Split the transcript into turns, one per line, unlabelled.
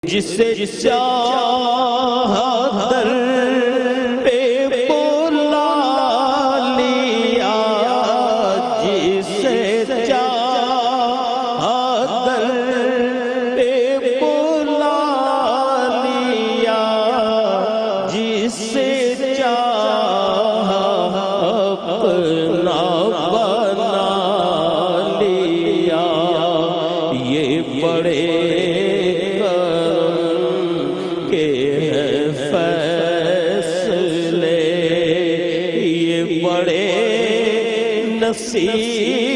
جسے چاہا در پہ بلا لیا، جسے چاہا در پہ بلا لیا، جسے چاہا اپنا بنا لیا۔ یہ بڑے فیصلے، یہ بڑے نصیب